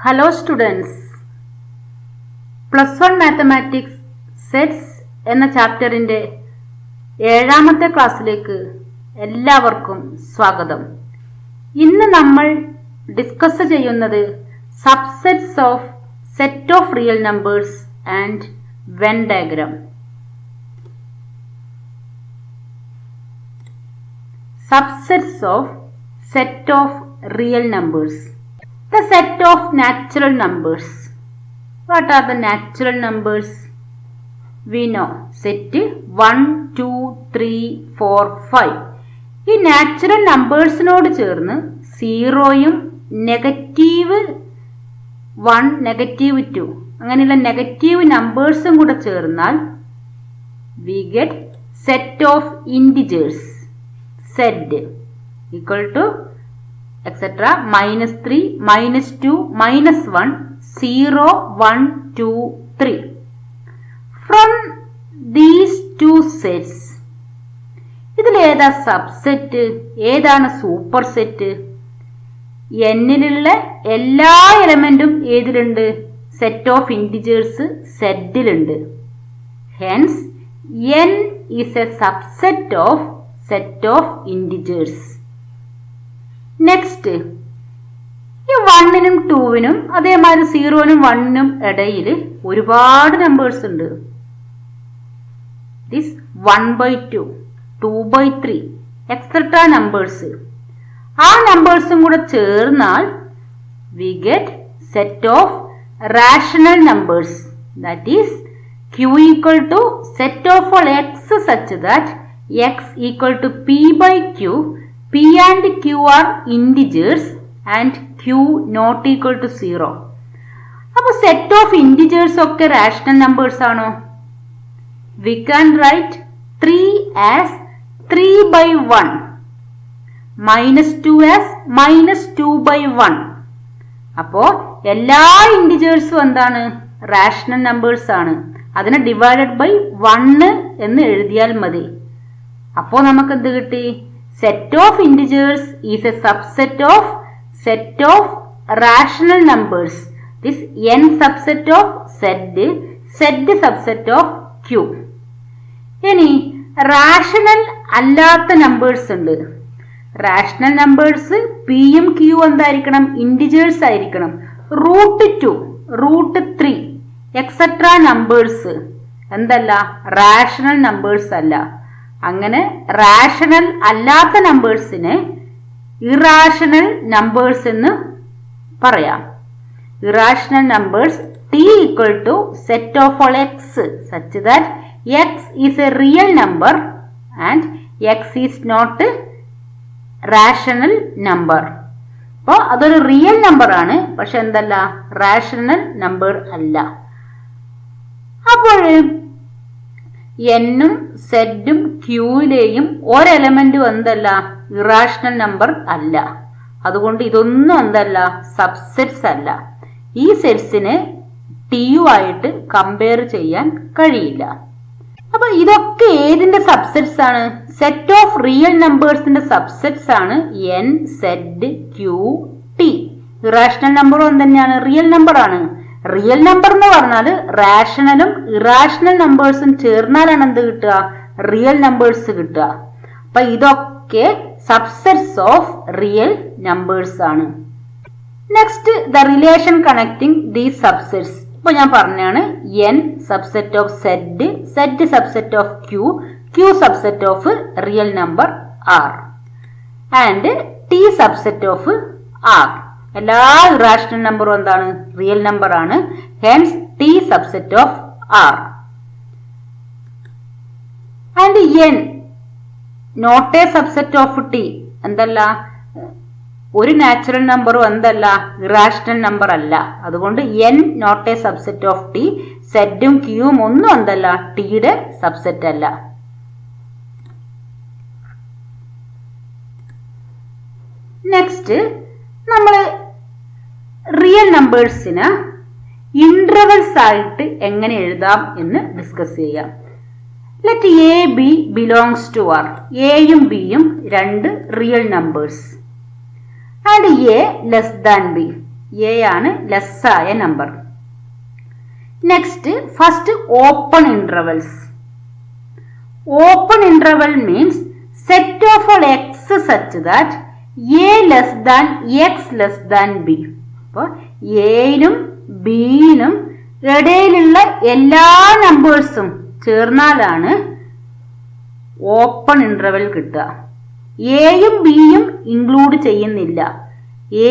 Hello students, plus 1 mathematics sets എന്ന ചാപ്റ്ററിൻ്റെ 7ാമത്തെ ക്ലാസ്സിലേക്ക് എല്ലാവർക്കും സ്വാഗതം. ഇന്ന് നമ്മൾ ഡിസ്കസ് ചെയ്യുന്നത് subsets of set of real numbers and when diagram. Subsets of set of real numbers. The set of natural numbers. What are the natural numbers? We know set 1, 2, 3, 4, 5. ഈ natural നമ്പേഴ്സിനോട് ചേർന്ന് സീറോയും നെഗറ്റീവ് 1, നെഗറ്റീവ് 2 അങ്ങനെയുള്ള negative നമ്പേഴ്സും കൂടെ ചേർന്നാൽ we get set of integers. Z equal to etc. -3, -2, -1, 0, 1, 2, 3. From these two sets, ഇതിലേതാ subset, ഏതാണ് super set? എന്നിലുള്ള എല്ലാ എലമെന്റും ഏതിലുണ്ട്? സെറ്റ് ഓഫ് ഇൻറ്റിജേഴ്സ് സെറ്റിലുണ്ട്. Hence n is a subset of set of integers. Next, ഈ 1നും 2നും അതേമാതിരി 0നും 1നും ഇടയിൽ ഒരുപാട് നമ്പേഴ്സ് ഉണ്ട്. This 1/2, 2/3 et cetera numbers. ആ നമ്പേഴ്സും കൂടെ ചേർന്നാൽ we get set of rational numbers. That is q equal to set of all x such that x equal to p by q, p and q are integers and q not equal to 0. അപ്പോൾ set of integers ഒക്കെ rational numbers ആണോ? We can write 3 as 3/1, -2 as -2/1. അപ്പോൾ എല്ലാ ഇൻറ്റിജേഴ്സും എന്താണ്? Rational numbers ആണ്. അതിനെ divided by 1 എന്ന് എഴുതിയാൽ മതി. അപ്പോൾ നമുക്ക് എന്ത് കിട്ടി? Set of integers is A subset of set of rational numbers. This n subset of set, set subset of q. ഇനി റാഷണൽ അല്ലാത്ത നമ്പേഴ്സ് ഉണ്ട്. റാഷണൽ നമ്പേഴ്സ് പിയും ക്യൂ എന്തായിരിക്കണം? ഇൻറ്റിജേഴ്സ് ആയിരിക്കണം. √2, √3 എക്സെട്രാ നമ്പേഴ്സ് എന്തല്ല? റാഷണൽ നമ്പേഴ്സ് അല്ല. അങ്ങനെ റാഷണൽ അല്ലാത്ത നമ്പേഴ്സിനെ ഇറാഷണൽ നമ്പേഴ്സ് എന്ന് പറയാം. Irrational numbers t equal to set of all x such that x is a real number and x is not a rational number. അപ്പോൾ അതൊരു real number ആണ്, പക്ഷെ എന്തല്ല? റാഷണൽ നമ്പർ അല്ല. അപ്പോൾ എന്നും സെറ്റും ക്യൂയിലെയും ഒരെലമെന്റും എന്തല്ല? ഇറാഷണൽ നമ്പർ അല്ല. അതുകൊണ്ട് ഇതൊന്നും എന്തല്ല? സബ്സെറ്റ്സ് അല്ല. ഈ സെറ്റ്സിനെ ടിയുമായിട്ട് കമ്പയർ ചെയ്യാൻ കഴിയില്ല. അപ്പൊ ഇതൊക്കെ ഏതിന്റെ സബ്സെറ്റ്സ് ആണ്? സെറ്റ് ഓഫ് റിയൽ നമ്പേഴ്സിന്റെ സബ്സെറ്റ്സ് ആണ് n, z, q, t. Irrational നമ്പറും തന്നെയാണ്, റിയൽ നമ്പർ ആണ്. റിയൽ നമ്പർ എന്ന് പറഞ്ഞാൽ റാഷണലും ഇറാഷണൽ നമ്പേഴ്സും ചേർന്നാലാണ് എന്ത് കിട്ടുക? റിയൽ നമ്പേഴ്സ് കിട്ടുക. അപ്പൊ ഇതൊക്കെ സബ്സെറ്റ്സ് ഓഫ് റിയൽ നമ്പേഴ്സ് ആണ്. Next, the relation connecting these subsets. ഇപ്പൊ ഞാൻ പറഞ്ഞാണ് n subset of set, set subset of q, q subset of real number r and t subset of r. എല്ലാ irrational നമ്പറും എന്താണ്? റിയൽ നമ്പർ ആണ്. Hence t subset of r. And n not a subset of t. എന്തല്ല? ഒരു natural നമ്പറും എന്തല്ല? Irrational number അല്ല. അതുകൊണ്ട് n not a subset of t. സെറ്റും ക്യൂവും ഒന്നും എന്തല്ല? ടിയുടെ സബ്സെറ്റ് അല്ല. നെക്സ്റ്റ്, നമ്മൾ റിയൽ നമ്പേഴ്സിന് ഇന്റർവൽസ് ആയിട്ട് എങ്ങനെ എഴുതാം എന്ന് ഡിസ്കസ് ചെയ്യാം. Let a b belongs to R. എയും ബിയും രണ്ട് real numbers and a less than b. A ആണ് ലെസ്സായ number. Next first open intervals. Open interval means set of all x such that a less than x less than b. അപ്പോൾ എനും ബിനും ഇടയിലുള്ള എല്ലാ നമ്പേഴ്സും ചേർന്നാലാണ് open interval കിട്ടുക. എയും ബിയും include ചെയ്യുന്നില്ല.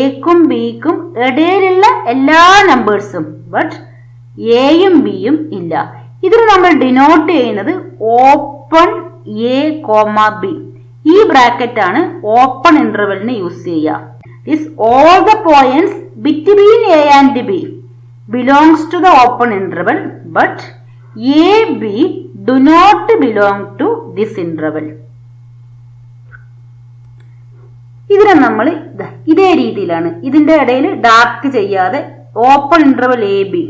എക്കും ബിക്കും ഇടയിലുള്ള എല്ലാ നമ്പേഴ്സും, ബട്ട് എയും ബിയും ഇല്ല. ഇതിന് നമ്മൾ ഡിനോട്ട് ചെയ്യുന്നത് ഓപ്പൺ എ കോമ ബി. ഈ ബ്രാക്കറ്റ് ആണ് ഓപ്പൺ ഇന്റർവെലിന് യൂസ് ചെയ്യുക. This all the points between a and B belongs to the open interval, but a, b do not belong to this interval. ഇതിനെ നമ്മൾ ഇതേ രീതിയിലാണ്, ഇതിന്റെ ഇടയിൽ ഡാർക്ക് ചെയ്യാതെ ഓപ്പൺ ഇന്റർവൽ എ ബി,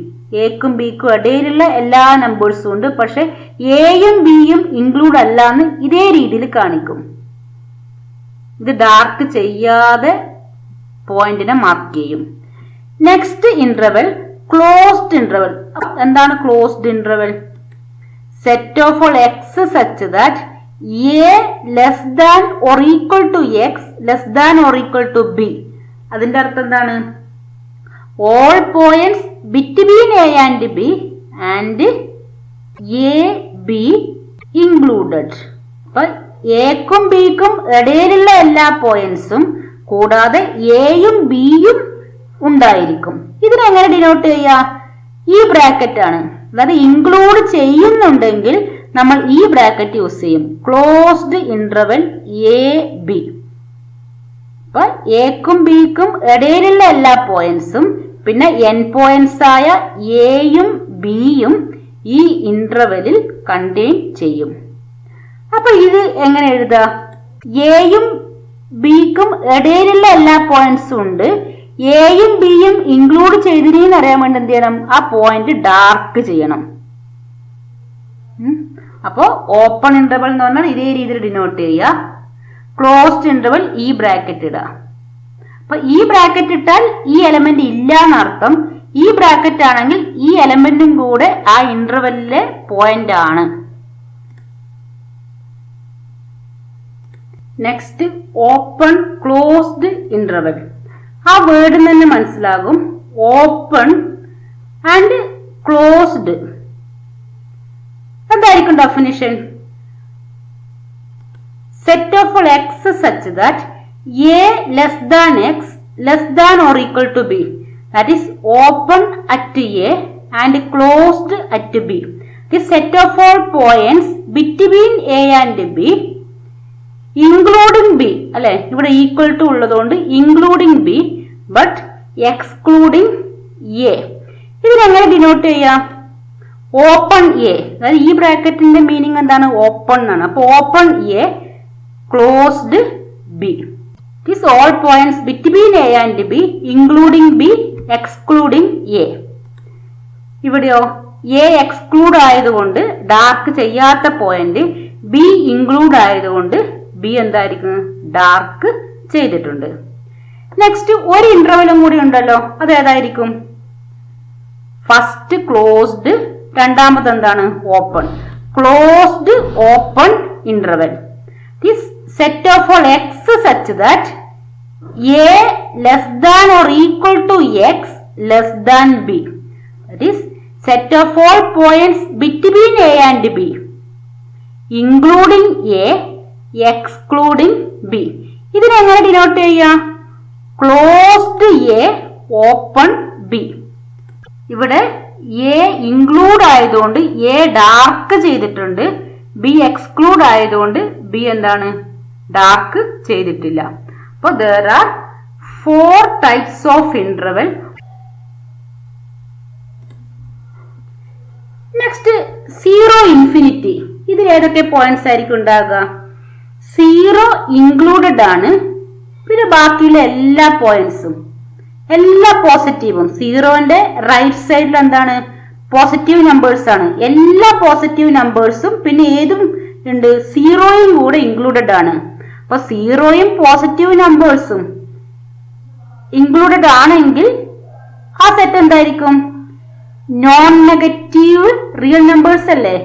എക്കും ബിക്കും ഇടയിലുള്ള എല്ലാ നമ്പേഴ്സും ഉണ്ട്, പക്ഷെ എയും ബിയും ഇൻക്ലൂഡ് അല്ലാന്ന് ഇതേ രീതിയിൽ കാണിക്കും. ഇത് ഡാർക്ക് ചെയ്യാതെ പോയിന്റിനെ മാർക്ക് ചെയ്യും. Next interval closed interval. എന്താണ് closed interval? Set of all x such that a less than or equal to x less than or equal to b. അതിന്റെ അർത്ഥം എന്താണ്? All points between a and b and a b included. അപ്പൊ എക്കും ബിക്കും ഇടയിലുള്ള എല്ലാ പോയിന്റ്സും കൂടാതെ എയും ബിയും ഉണ്ടായിരിക്കും. ഇതിനെങ്ങനെ ഡിനോട്ട് ചെയ്യാ? ഈ ബ്രാക്കറ്റ് ആണ്. അതായത് ഇൻക്ലൂഡ് ചെയ്യുന്നുണ്ടെങ്കിൽ നമ്മൾ ഈ ബ്രാക്കറ്റ് യൂസ് ചെയ്യും. Closed interval A B. അപ്പൊ എക്കും ബിക്കും ഇടയിലുള്ള എല്ലാ പോയിന്റ്സും പിന്നെ എൻ പോയിന്റ്സ് ആയ എയും ബിയും ഈ ഇന്റർവെലിൽ കണ്ടെയ്ൻ ചെയ്യും. അപ്പൊ ഇത് എങ്ങനെ എഴുതാ? എയും ബിക്കും ഇടയിലുള്ള എല്ലാ പോയിന്റ്സും ഉണ്ട്, എയും ബിയും ഇൻക്ലൂഡ് ചെയ്തിരിന്ന് അറിയാൻ വേണ്ടി എന്ത് ചെയ്യണം? ആ പോയിന്റ് ഡാർക്ക് ചെയ്യണം. അപ്പോ ഓപ്പൺ ഇന്റർവൽ എന്ന് പറഞ്ഞാൽ ഇതേ രീതിയിൽ ഡിനോട്ട് ചെയ്യുക. ക്ലോസ്ഡ് ഇന്റർവൽ ഈ ബ്രാക്കറ്റ് ഇടുക. അപ്പൊ ഈ ബ്രാക്കറ്റ് ഇട്ടാൽ ഈ എലമെന്റ് ഇല്ല എന്നർത്ഥം. ഈ ബ്രാക്കറ്റ് ആണെങ്കിൽ ഈ എലമെന്റും കൂടെ ആ ഇന്റർവെല്ലിലെ പോയിന്റ് ആണ്. Next open closed interval. ആ വേർഡ് തന്നെ മനസ്സിലാകും. Open and closed. എന്തായിരിക്കും definition? Set of all x such that a less than x less than or equal to b. That is open at a and closed at b. The set of all points between a and b including b. അല്ലെ, ഇവിടെ equal to ഉള്ളതുകൊണ്ട് including b but excluding a. ഇതിനെങ്ങനെ denote ചെയ്യാം? Open A. അതായത് ഈ ബ്രാക്കറ്റിന്റെ meaning എന്താണ്? Open ആണ്. അപ്പൊ open A closed B. This all points between a and b including B excluding A. ഇവിടെയോ എ എക്സ്ക്ലൂഡ് ആയതുകൊണ്ട് ഡാർക്ക് ചെയ്യാത്ത പോയിന്റ്, ബി ഇൻക്ലൂഡ് ആയതുകൊണ്ട് ബി എന്തായിരിക്കും? ഡാർക്ക് ചെയ്തിട്ടുണ്ട്. നെക്സ്റ്റ് ഒരു ഇന്റർവെലും കൂടി ഉണ്ടല്ലോ, അത് ഏതായിരിക്കും? ഫസ്റ്റ് ക്ലോസ്ഡ്, രണ്ടാമത് എന്താണ്? Open. Closed open interval. This set of all x such that a less than or equal to x less than b. That is set of all points between a and b including a excluding b. ഇതിനെങ്ങനെ denote ചെയ്യാം? Closed a open b. ഇവിടെ a include ആയതുകൊണ്ട് a dark ചെയ്തിട്ടുണ്ട്, b exclude ആയതുകൊണ്ട് b എന്താണ്? Dark ചെയ്തിട്ടില്ല. അപ്പോൾ there are 4 types of interval. Next 0 infinity. ഇതിൽ ഏതൊക്കെ പോയിന്റ്സ് ആയിരിക്കും ഉണ്ടാകുക? 0 ഇൻക്ലൂഡഡ് ആണ്, പിന്നെ ബാക്കിയുള്ള എല്ലാ പോയിന്റ്സും എല്ലാ പോസിറ്റീവും. 0ന്റെ റൈറ്റ് സൈഡിൽ എന്താണ്? പോസിറ്റീവ് നമ്പേഴ്സ് ആണ്. എല്ലാ പോസിറ്റീവ് നമ്പേഴ്സും പിന്നെ ഏതും ഉണ്ട്? 0യും കൂടെ ഇൻക്ലൂഡഡ് ആണ്. അപ്പൊ 0യും പോസിറ്റീവ് നമ്പേഴ്സും ഇൻക്ലൂഡഡ് ആണെങ്കിൽ ആ സെറ്റ് എന്തായിരിക്കും? നോൺ നെഗറ്റീവ് റിയൽ നമ്പേഴ്സ് അല്ലേ?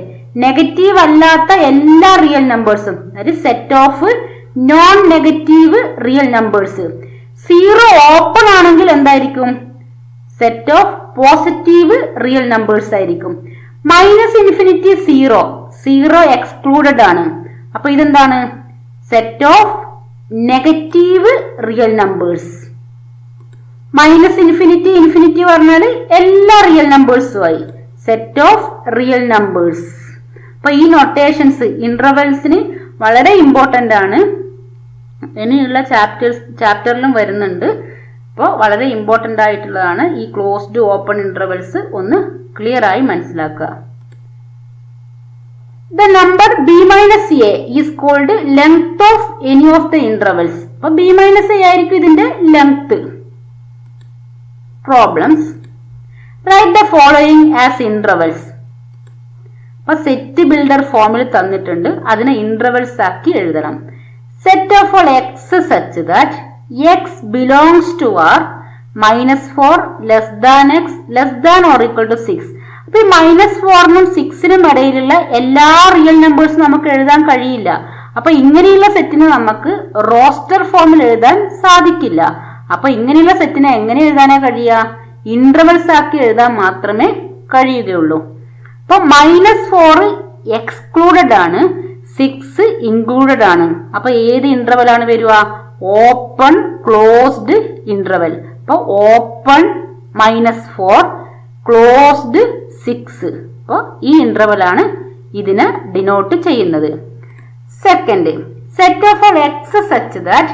നെഗറ്റീവ് അല്ലാത്ത എല്ലാ റിയൽ നമ്പേഴ്സും, അതായത് set of non negative real numbers. 0 open ആണെങ്കിൽ എന്തായിരിക്കും? Set of positive real numbers ആയിരിക്കും. -∞ 0 എക്സ്ക്ലൂഡഡ് ആണ്. അപ്പൊ ഇതെന്താണ്? Set of negative real numbers. -∞ പറഞ്ഞാൽ എല്ലാ റിയൽ നമ്പേഴ്സും ആയി. Set of real numbers. അപ്പൊ ഈ നൊട്ടേഷൻസ് ഇന്റർവെൽസിന് വളരെ ഇമ്പോർട്ടന്റ് ആണ്. ഇനിയുള്ള ചാപ്റ്ററിലും വരുന്നുണ്ട്. അപ്പോൾ വളരെ ഇമ്പോർട്ടന്റ് ആയിട്ടുള്ളതാണ് ഈ ക്ലോസ്ഡ് ഓപ്പൺ ഇന്റർവെൽസ് ഒന്ന് ക്ലിയർ ആയി മനസ്സിലാക്കുക. The number b minus a is called length of any of the intervals. അപ്പൊ b minus a ആയിരിക്കും ഇതിന്റെ length. Problems. Write the following as intervals. അപ്പൊ സെറ്റ് ബിൽഡർ ഫോമിൽ തന്നിട്ടുണ്ട്, അതിനെ ഇന്റർവെൽസ് ആക്കി എഴുതണം. Set of all x such that x belongs to R -4 less than x less than or equal to 6. അപ്പൊ ഈ -4നും 6നും ഇടയിലുള്ള എല്ലാ റിയൽ നമ്പേഴ്സും നമുക്ക് എഴുതാൻ കഴിയില്ല. അപ്പൊ ഇങ്ങനെയുള്ള സെറ്റിന് നമുക്ക് റോസ്റ്റർ ഫോമിൽ എഴുതാൻ സാധിക്കില്ല. അപ്പൊ ഇങ്ങനെയുള്ള സെറ്റിനെ എങ്ങനെ എഴുതാനാ കഴിയുക? ഇന്റർവെൽസ് ആക്കി എഴുതാൻ മാത്രമേ കഴിയുകയുള്ളൂ. അപ്പൊ -4 എക്സ്ക്ലൂഡഡ് ആണ്, 6 ഇൻക്ലൂഡഡ് ആണ്. അപ്പൊ ഏത് ഇന്റർവെൽ ആണ് വരിക? Open closed interval. അപ്പൊ ഓപ്പൺ -4 ക്ലോസ്ഡ് 6. അപ്പൊ ഈ ഇന്റർവെൽ ആണ് ഇതിനെ ഡിനോട്ട് ചെയ്യുന്നത്. Second, set of all x such that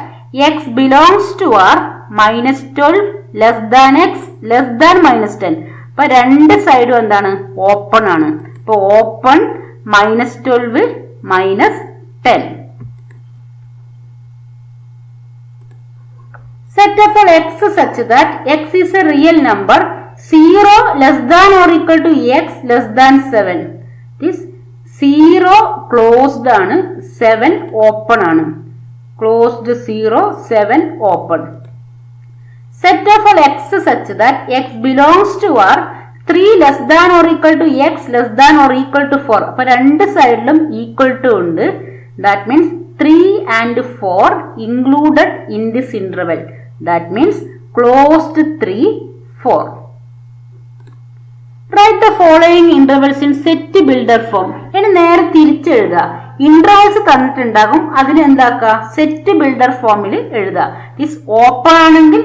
x belongs to R -12 less than x less than -10. അപ്പൊ രണ്ട് സൈഡും എന്താണ്? ഓപ്പൺ ആണ്. അപ്പൊ open -12 -10. Set of all x such that x is a real number 0 less than or equal to x less than 7. This 0 closed ആണ്, 7 open ആണ്. Closed 0, 7 open. Set of all x such that x belongs to R 3 less than or equal to x less than or equal to 4. അപ്പൊ രണ്ട് സൈഡിലും equal to ഉണ്ട്. That means 3 and 4 included in this interval. That means closed 3, 4. Write the following intervals in set builder form. ഇനി നേരെ തിരിച്ചെഴുതുക. Intervals തന്നിട്ടുണ്ടാകും, അതിന് എന്താക്കുക? Set builder ഫോമിൽ എഴുതുക. Is open ആണെങ്കിൽ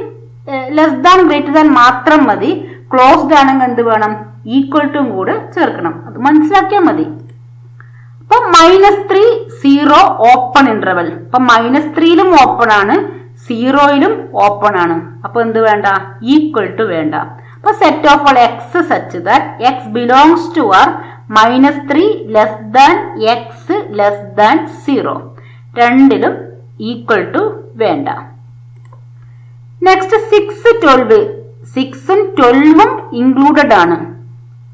ലെസ് ദാൻ ഗ്രേറ്റർ ദാൻ മാത്രം മതി. ക്ലോസ്ഡ് ആണെങ്കിൽ എന്ത് വേണം? ഈക്വൽ ടു കൂടെ ചേർക്കണം. അത് മനസ്സിലാക്കിയാൽ മതി. അപ്പൊ -3 0 ഓപ്പൺ ഇന്റർവെൽ. അപ്പൊ -3ലും ഓപ്പൺ ആണ്, 0യിലും ഓപ്പൺ ആണ്. അപ്പൊ എന്ത് വേണ്ട? ഈക്വൽ ടു വേണ്ട. അപ്പൊ set of all x such that x belongs to R -3 less than x less than 0. രണ്ടിലും ഈക്വൽ ടു വേണ്ട. നെക്സ്റ്റ് 6 12. 6ഉം 12ഉം ഇൻക്ലൂഡഡ് ആണ്.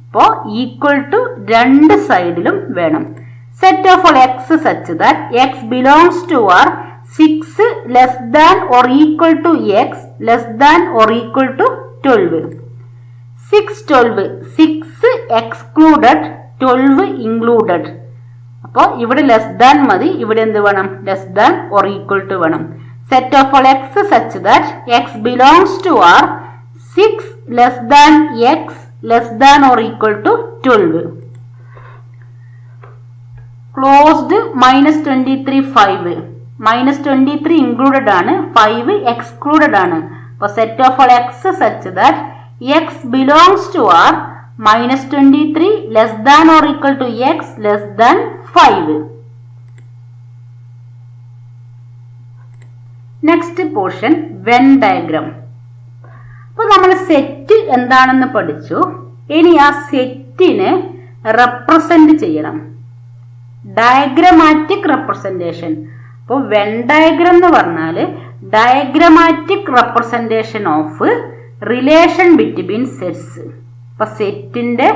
അപ്പോ ഈക്വൽ ടു രണ്ട് സൈഡിലും വേണം. Set of all x such that x belongs to R 6 less than or equal to x less than or equal to 12. 6 12. 6 excluded, 12 included. അപ്പോൾ ഇവിടെ ലെസ് ദാൻ മതി, ഇവിടെ എന്ത് വേണം? Less than or equal to വേണം. Set of all x such that x belongs to R 6 less than x less than or equal to 12. Closed -23 5. -23 included ആണ്, 5 excluded ആണ്. അപ്പോൾ set of all x such that x belongs to R -23 less than or equal to x less than 5. Next portion Venn diagram. അപ്പൊ നമ്മൾ set എന്താണെന്ന് പഠിച്ചു. ഇനി ആ സെറ്റിനെ റെപ്രസെന്റ് ചെയ്യണം. Diagrammatic representation. അപ്പോൾ വെൻ ഡയഗ്രാം എന്ന് പറഞ്ഞാൽ diagrammatic representation of relation between sets. അപ്പൊ സെറ്റിന്റെ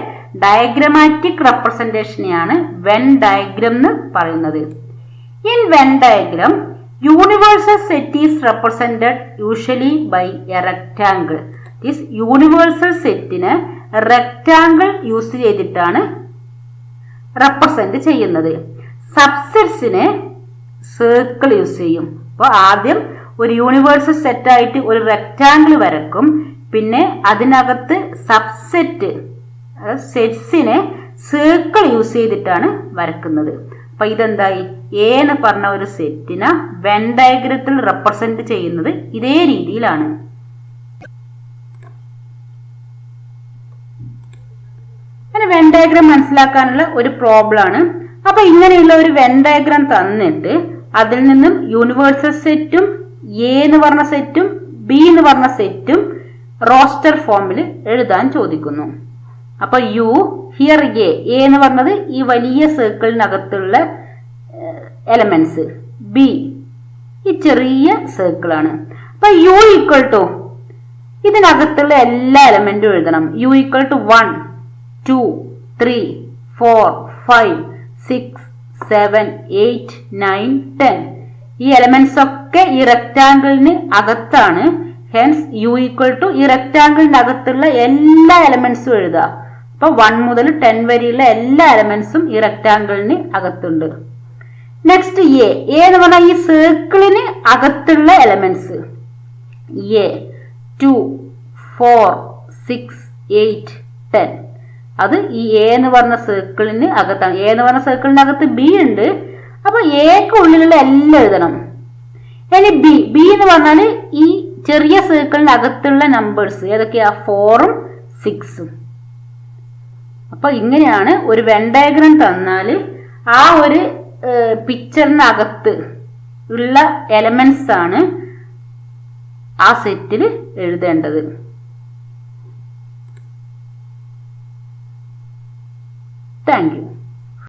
ഡയഗ്രമാറ്റിക് റെപ്രസെന്റേഷനെയാണ് വെൻ ഡയഗ്രാം എന്ന് പറയുന്നത്. In Venn diagram universal set is represented usually by a rectangle. Is universal സെറ്റിനെ റെക്റ്റാങ്കിൾ യൂസ് ചെയ്തിട്ടാണ് റെപ്രസെന്റ് ചെയ്യുന്നത്. സബ്സെറ്റ്സിനെ സർക്കിൾ യൂസ് ചെയ്യും. അപ്പോൾ ആദ്യം ഒരു യൂണിവേഴ്സൽ സെറ്റായിട്ട് ഒരു റെക്റ്റാങ്കിൾ വരക്കും, പിന്നെ അതിനകത്ത് സബ്സെറ്റ് സെറ്റ്സിനെ സർക്കിൾ യൂസ് ചെയ്തിട്ടാണ് വരക്കുന്നത്. അപ്പൊ ഇതെന്തായി, എ എന്ന് പറഞ്ഞ ഒരു സെറ്റിനെ വെൻ ഡയഗ്രത്തിൽ റെപ്രസെന്റ് ചെയ്യുന്നത് ഇതേ രീതിയിലാണ്. അങ്ങനെ വെൻ ഡയഗ്രാം മനസ്സിലാക്കാനുള്ള ഒരു പ്രോബ്ലം ആണ്. അപ്പൊ ഇങ്ങനെയുള്ള ഒരു വെൻ ഡയഗ്രാം തന്നിട്ട് അതിൽ നിന്നും യൂണിവേഴ്സൽ സെറ്റും എ എന്ന് പറഞ്ഞ സെറ്റും ബി എന്ന് പറഞ്ഞ സെറ്റും റോസ്റ്റർ ഫോമിൽ എഴുതാൻ ചോദിക്കുന്നു. അപ്പൊ യു ഹിയർ എ എന്ന് പറഞ്ഞത് ഈ വലിയ സർക്കിളിനകത്തുള്ള എലമെന്റ്സ്, ബി ഈ ചെറിയ സർക്കിളാണ്. അപ്പൊ യു ഈക്വൽ ടു ഇതിനകത്തുള്ള എല്ലാ എലമെന്റും എഴുതണം. യു ഈക്വൽ ടു 1 2 3 4 5 6 7 8 9 10 ഈ എലമെന്റ്സ് ഒക്കെ ഈ റെക്റ്റാങ്കിളിന് അകത്താണ്. ഹെൻസ് യു ഈക്വൽ ടു ഈ റെക്റ്റാങ്കിളിനകത്തുള്ള എല്ലാ എലമെന്റ്സും എഴുതുക. അപ്പൊ 1 മുതൽ 10 വരെയുള്ള എല്ലാ എലമെന്റ്സും ഈ റെക്റ്റാങ്കിളിന് അകത്തുണ്ട്. നെക്സ്റ്റ് എ എന്ന് പറഞ്ഞാൽ ഈ സർക്കിളിന് അകത്തുള്ള എലമെന്റ്സ് എ 2 4 6 8 10 അത് ഈ എ എന്ന് പറഞ്ഞ സർക്കിളിന് അകത്താണ്. എ എന്ന് പറഞ്ഞ സർക്കിളിനകത്ത് ബി ഉണ്ട്. അപ്പൊ എക്ക് ഉള്ളിലുള്ള എല്ലാം എഴുതണം. ഇനി ബി എന്ന് പറഞ്ഞാല് ഈ ചെറിയ സർക്കിളിന് അകത്തുള്ള നമ്പേഴ്സ് ഏതൊക്കെയാ, 4ഉം 6ഉം. അപ്പൊ ഇങ്ങനെയാണ് ഒരു വെൻ ഡയഗ്രാം തന്നാല് ആ ഒരു പിക്ചറിനകത്ത് ഉള്ള എലമെന്റ്സ് ആണ് ആ സെറ്റിൽ എഴുതേണ്ടത്. Thank you.